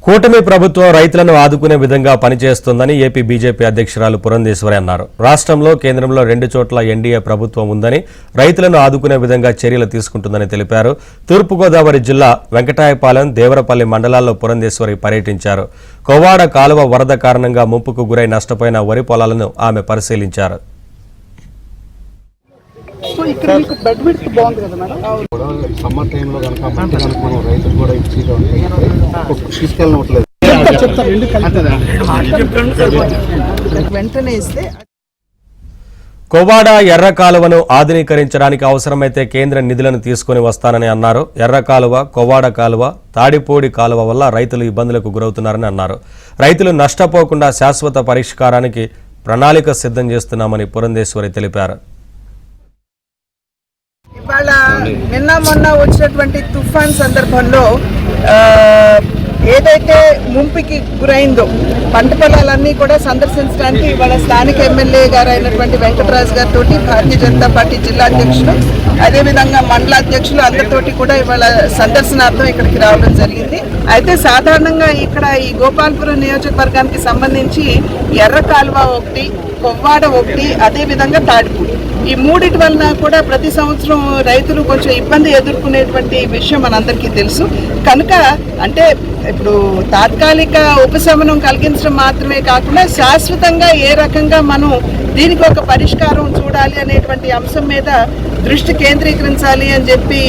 కూటమి ప్రభుత్వం రైతులను ఆదుకునే విధంగా పనిచేస్తోందని ఏపీ బీజేపీ అధ్యక్షురాలు పురంధేశ్వరి అన్నారు. రాష్ట్రంలో కేంద్రంలో 2 చోట్ల ఎన్డీఏ ప్రభుత్వం ఉందని రైతులను ఆదుకునే విధంగా చర్యలు తీసుకుంటుందని తెలిపారు. తూర్పుగోదావరి జిల్లా వెంకటాయపాలెం, దేవరపల్లి మండలాల్లో పురంధేశ్వరి పర్యటించారు. కొవ్వాడ కాలువ వరద కారణంగా ముంపుకు గురై నష్టపోయిన వరి పొలాలను ఆమె పరిశీలించారు. సో ఇక్కడ మీకు బెడ్ విడ్త్ బాగుంది కదా మేడం. సమ్మర్ టైంలో కనుక మంచి కనుక మనం రైతులు కూడా ఇచ్చి తీసుకెళ్ళనట్లేదు. వెంటనే ఇస్తే కొవ్వాడ ఎర్ర కాలువను ఆధునీకరించడానికి అవసరమైతే కేంద్ర నిధులను తీసుకుని వస్తానని అన్నారు. ఎర్ర కాలువ, కొవ్వాడ కాలువ, తాడిపూడి కాలువ వల్ల రైతులు ఇబ్బందులకు గురవుతున్నారని అన్నారు. రైతులు నష్టపోకుండా శాశ్వత పరిష్కారానికి ప్రణాళిక సిద్ధం చేస్తున్నామని పురంధేశ్వరి తెలిపారు. ఇవాళ నిన్న మొన్న వచ్చినటువంటి తుఫాన్ సందర్భంలో ఏదైతే ముంపుకి గురైందో పంట పొలాలన్నీ కూడా సందర్శించడానికి ఇవాళ స్థానిక ఎమ్మెల్యే గారు అయినటువంటి వెంకటరాజు గారితో భారతీయ జనతా పార్టీ జిల్లా అధ్యక్షులు, అదేవిధంగా మండల అధ్యక్షులు అందరితోటి కూడా ఇవాళ సందర్శనార్థం ఇక్కడికి రావడం జరిగింది. అయితే సాధారణంగా ఇక్కడ ఈ గోపాల్పురం నియోజకవర్గానికి సంబంధించి ఎర్ర కాలువ ఒకటి, కొవ్వాడ ఒకటి, అదేవిధంగా తాడిపూడి, ఈ మూడిటి వలన కూడా ప్రతి సంవత్సరం రైతులు కొంచెం ఇబ్బంది ఎదుర్కొనేటువంటి విషయం మనందరికీ తెలుసు. కనుక అంటే ఇప్పుడు తాత్కాలిక ఉపశమనం కలిగించడం మాత్రమే కాకుండా శాశ్వతంగా ఏ రకంగా మనం దీనికి ఒక పరిష్కారం చూడాలి అనేటువంటి అంశం మీద దృష్టి కేంద్రీకరించాలి అని చెప్పి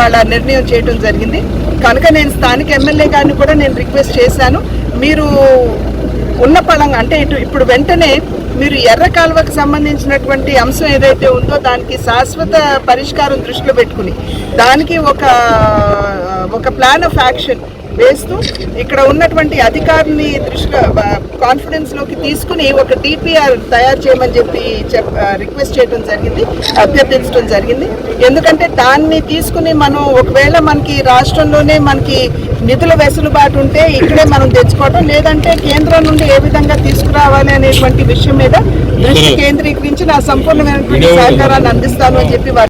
వాళ్ళ నిర్ణయం చేయడం జరిగింది. కనుక నేను స్థానిక ఎమ్మెల్యే గారిని కూడా నేను రిక్వెస్ట్ చేశాను, మీరు ఉన్న పళంగా అంటే ఇప్పుడు వెంటనే మీరు ఎర్ర కాలువకు సంబంధించినటువంటి అంశం ఏదైతే ఉందో దానికి శాశ్వత పరిష్కారం దృష్టిలో పెట్టుకుని దానికి ఒక ప్లాన్ ఆఫ్ యాక్షన్ వేస్తూ ఇక్కడ ఉన్నటువంటి అధికారుల్ని దృష్టిలో కాన్ఫిడెన్స్లోకి తీసుకుని ఒక డిపిఆర్ తయారు చేయమని చెప్పి రిక్వెస్ట్ చేయడం జరిగింది, అభ్యర్థించడం జరిగింది. ఎందుకంటే దాన్ని తీసుకుని మనం ఒకవేళ మనకి రాష్ట్రంలోనే మనకి నిధుల వెసులుబాటు ఉంటే ఇక్కడే మనం తెచ్చుకోవడం, లేదంటే కేంద్రం నుండి ఏ విధంగా తీసుకురావాలి అనేటువంటి విషయం మీద దృష్టి కేంద్రీకరించి నా సంపూర్ణమైనటువంటి సహకారాన్ని అందిస్తాను అని చెప్పి